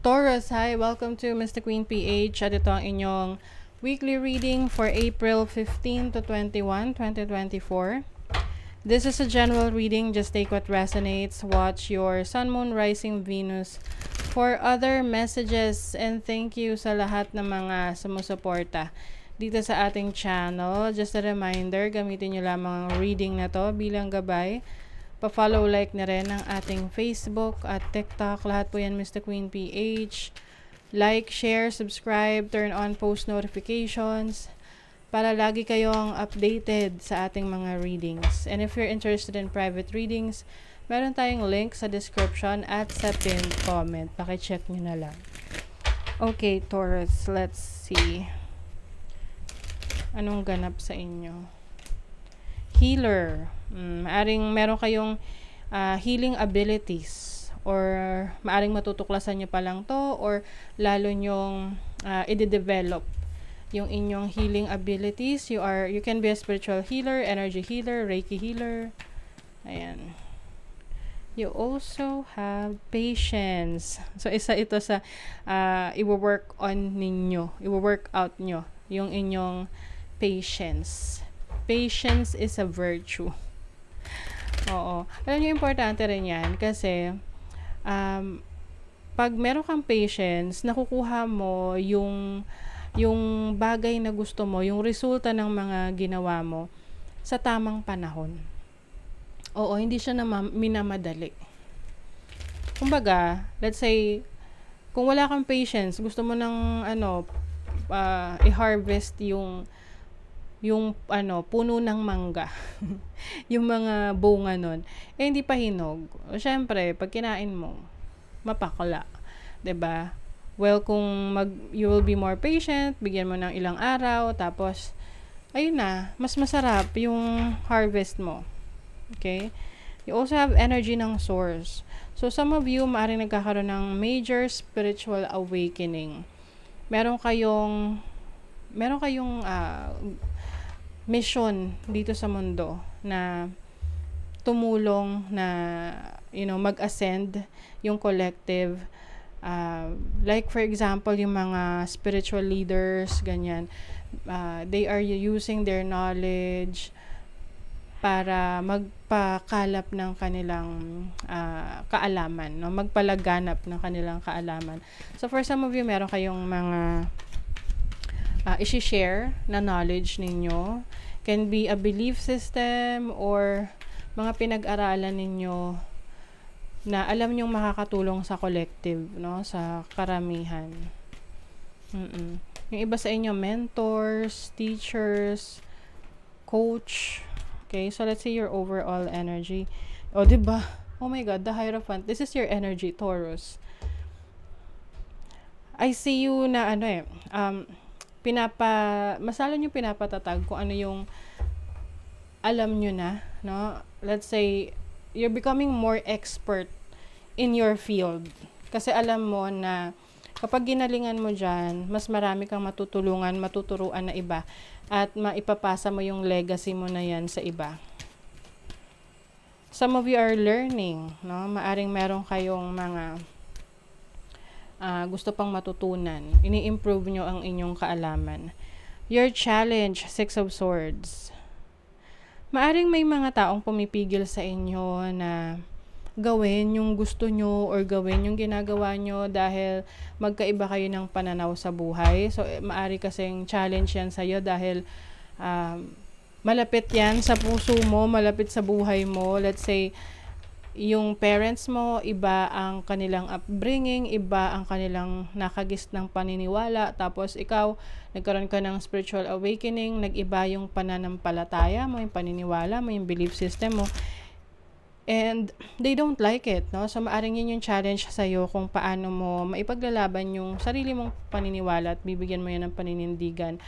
Taurus, hi! Welcome to Mr. Queen PH at ito ang inyong weekly reading for April 15 to 21, 2024. This is a general reading. Just take what resonates. Watch your Sun, Moon, Rising, Venus for other messages. And thank you sa lahat ng mga sumusuporta dito sa ating channel. Just a reminder, gamitin nyo lamang ang reading na to bilang gabay. Pa-follow, like na rin ang ating Facebook at TikTok. Lahat po yan Mr. Queen PH. Like, share, subscribe, turn on post notifications para lagi kayong updated sa ating mga readings. And if you're interested in private readings, meron tayong link sa description at sa pinned comment. Paki-check nyo na lang. Okay, Taurus, let's see. Anong ganap sa inyo? Healer. Maaring meron kayong healing abilities or maaring matutuklasan nyo pa lang to or lalo nyong i-develop yung inyong healing abilities. You can be a spiritual healer, energy healer, Reiki healer. Ayan. You also have patience. So isa ito sa i-work on ninyo, i-work out nyo yung inyong patience. Patience is a virtue. Oo. Alam niyo, importante rin yan kasi pag meron kang patience, nakukuha mo yung bagay na gusto mo, yung resulta ng mga ginawa mo sa tamang panahon. Oo, hindi siya minamadali. Kumbaga, let's say, kung wala kang patience, gusto mo ng i-harvest yung puno ng mangga. Yung mga bunga nun. Hindi pa hinog. Siyempre, pag kinain mo, mapakla. 'Di ba? Well, kung you will be more patient, bigyan mo ng ilang araw, tapos, ayun na, mas masarap yung harvest mo. Okay? You also have energy ng source. So, some of you, maaaring nagkakaroon ng major spiritual awakening. Meron kayong mission dito sa mundo na tumulong na mag-ascend yung collective, like for example yung mga spiritual leaders, ganyan, they are using their knowledge para magpakalap ng kanilang kaalaman, magpalaganap ng kanilang kaalaman. So for some of you, meron kayong mga i-share na knowledge ninyo. Can be a belief system or mga pinag-aralan ninyo na alam nyong makakatulong sa collective, no? Sa karamihan. Yung iba sa inyo, mentors, teachers, coach. Okay, so let's see your overall energy. O, diba? Oh my God, the Hierophant. This is your energy, Taurus. I see you na masalo nyo pinapatatag kung ano yung alam nyo na, no? Let's say, you're becoming more expert in your field. Kasi alam mo na kapag ginalingan mo dyan, mas marami kang matutulungan, matuturuan na iba, at maipapasa mo yung legacy mo na yan sa iba. Some of you are learning, no? Maaring meron kayong mga gusto pang matutunan. Ini-improve nyo ang inyong kaalaman. Your challenge, Six of Swords. Maaring may mga taong pumipigil sa inyo na gawin yung gusto nyo or gawin yung ginagawa nyo dahil magkaiba kayo ng pananaw sa buhay. So, maari kasing challenge yan sa'yo dahil malapit yan sa puso mo, malapit sa buhay mo. Let's say, yung parents mo, iba ang kanilang upbringing, iba ang kanilang nakagis ng paniniwala, tapos ikaw, nagkaroon ka ng spiritual awakening, nag-iba yung pananampalataya mo, yung paniniwala mo, yung belief system mo, and they don't like it, no? So, maaring yun yung challenge sa'yo kung paano mo maipaglalaban yung sarili mong paniniwala at bibigyan mo yan ng paninindigan.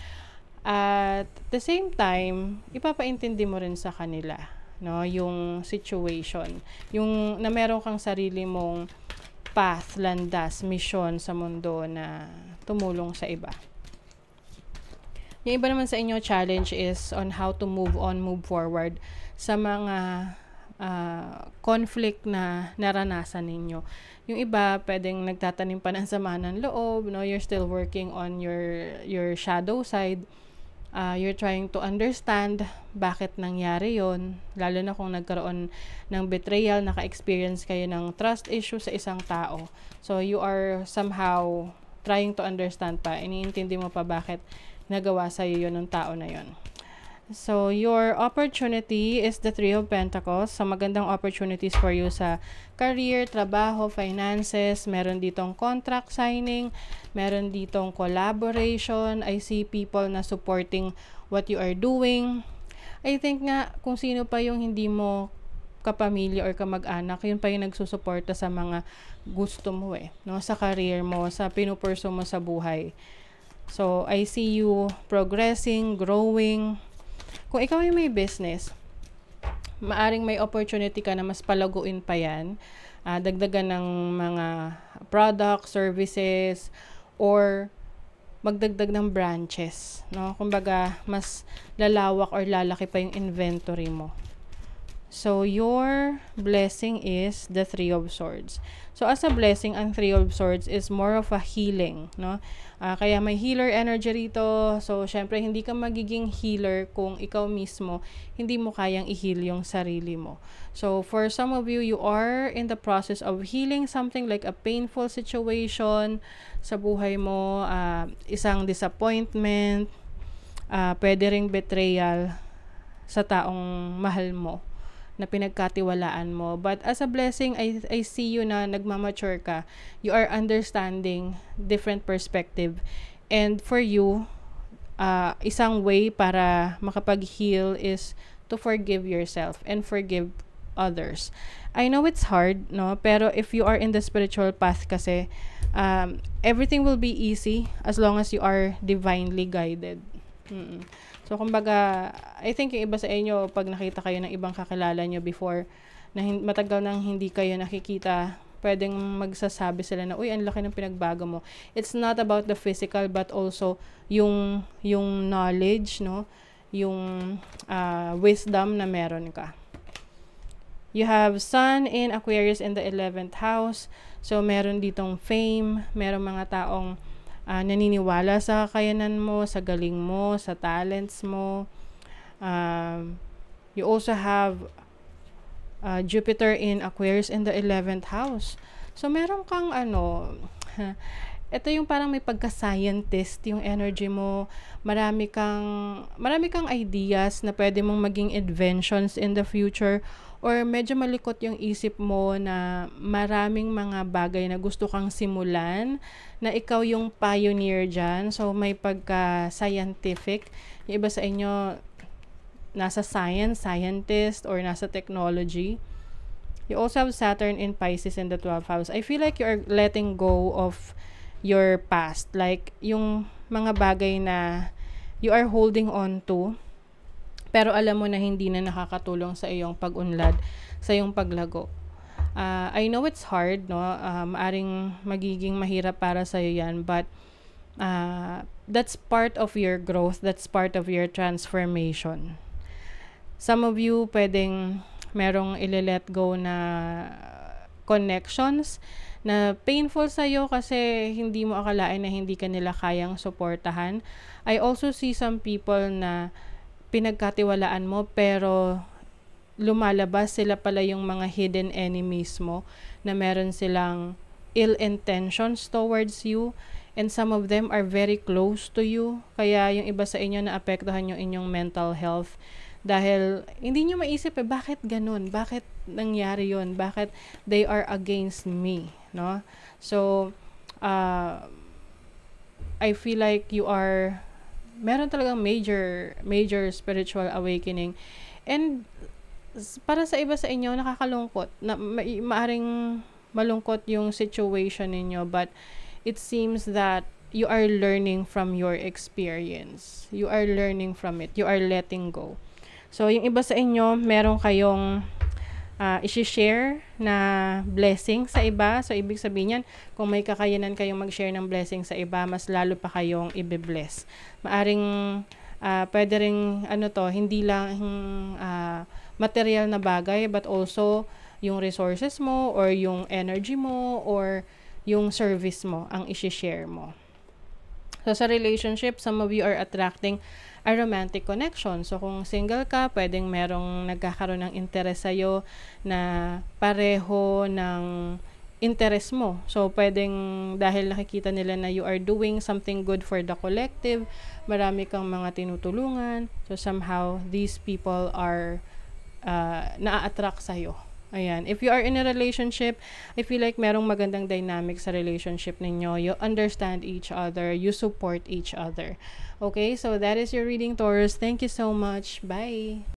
At the same time, ipapaintindi mo rin sa kanila, no, yung situation, yung na meron kang sarili mong path, landas, mission sa mundo na tumulong sa iba. Yung iba naman sa inyo, challenge is on how to move on, move forward sa mga conflict na naranasan ninyo. Yung iba, pwedeng nagtatanim pa ng sama ng loob, no? You're still working on your shadow side. You're trying to understand bakit nangyari yon, lalo na kung nagkaroon ng betrayal, naka-experience kayo ng trust issue sa isang tao. So, you are somehow trying to understand pa, iniintindi mo pa bakit nagawa sa'yo yun ng tao na yon. So, your opportunity is the Three of Pentacles. So, magandang opportunities for you sa career, trabaho, finances. Meron ditong contract signing. Meron ditong collaboration. I see people na supporting what you are doing. I think nga, kung sino pa yung hindi mo kapamilya or kamag-anak, yun pa yung nagsusuporta sa mga gusto mo no? Sa career mo, sa pinupurso mo sa buhay. So, I see you progressing, growing. Kung ikaw yung may business, maaring may opportunity ka na mas palaguin pa yan, dagdagan ng mga product, services, or magdagdag ng branches, no? Kumbaga, mas lalawak or lalaki pa yung inventory mo. So, your blessing is the Three of Swords. So, as a blessing, ang Three of Swords is more of a healing, no? Kaya may healer energy rito. So, syempre, hindi ka magiging healer kung ikaw mismo hindi mo kayang i-heal yung sarili mo. So, for some of you, you are in the process of healing something like a painful situation sa buhay mo, isang disappointment, pwede ring betrayal sa taong mahal mo na pinagkatiwalaan mo. But as a blessing, I see you na nagmamature ka. You are understanding different perspective. And for you, isang way para makapag-heal is to forgive yourself and forgive others. I know it's hard, no? Pero if you are in the spiritual path kasi, everything will be easy as long as you are divinely guided. So, kumbaga, I think yung iba sa inyo, pag nakita kayo ng ibang kakilala nyo before, na matagal nang hindi kayo nakikita, pwedeng magsasabi sila na, uy, ang laki ng pinagbago mo. It's not about the physical, but also yung knowledge, no? Yung wisdom na meron ka. You have Sun in Aquarius in the 11th house. So, meron ditong fame, meron mga taong naniniwala sa kakayanan mo, sa galing mo, sa talents mo. You also have Jupiter in Aquarius in the 11th house. So, meron kang ito yung parang may pagka-scientist yung energy mo. Marami kang ideas na pwede mong maging inventions in the future, or medyo malikot yung isip mo na maraming mga bagay na gusto kang simulan, na ikaw yung pioneer dyan. So, may pagka-scientific. Yung iba sa inyo, nasa scientist, or nasa technology. You also have Saturn in Pisces in the 12th house. I feel like you are letting go of your past. Like, yung mga bagay na you are holding on to, pero alam mo na hindi na nakakatulong sa iyong pag-unlad, sa iyong paglago. I know it's hard, no? Maaring magiging mahirap para sa iyo yan, but that's part of your growth, that's part of your transformation. Some of you, pwedeng merong ile-let go na connections na painful sa'yo kasi hindi mo akalain na hindi ka nila kayang suportahan. I also see some people na pinagkatiwalaan mo pero lumalabas sila pala yung mga hidden enemies mo, na meron silang ill intentions towards you, and some of them are very close to you. Kaya yung iba sa inyo naapektuhan yung inyong mental health dahil hindi nyo maisip bakit ganun, bakit nangyari yun, bakit they are against me, no? So I feel like you are meron talagang major spiritual awakening. And para sa iba sa inyo, nakakalungkot. Maaring malungkot yung situation ninyo, but it seems that you are learning from your experience. You are learning from it. You are letting go. So, yung iba sa inyo, meron kayong isi-share na blessing sa iba. So, ibig sabihin yan, kung may kakayanan kayong mag-share ng blessing sa iba, mas lalo pa kayong i-bless. Maaring pwede ring hindi lang material na bagay, but also yung resources mo or yung energy mo or yung service mo ang isi-share mo. So, sa relationship, some of you are attracting a romantic connection. So, kung single ka, pwedeng merong nagkakaroon ng interest sa'yo na pareho ng interest mo. So, pwedeng dahil nakikita nila na you are doing something good for the collective, marami kang mga tinutulungan. So, somehow, these people are na-attract sa'yo. Ayan. If you are in a relationship, I feel like merong magandang dynamic sa relationship ninyo. You understand each other. You support each other. Okay? So, that is your reading, Taurus. Thank you so much. Bye!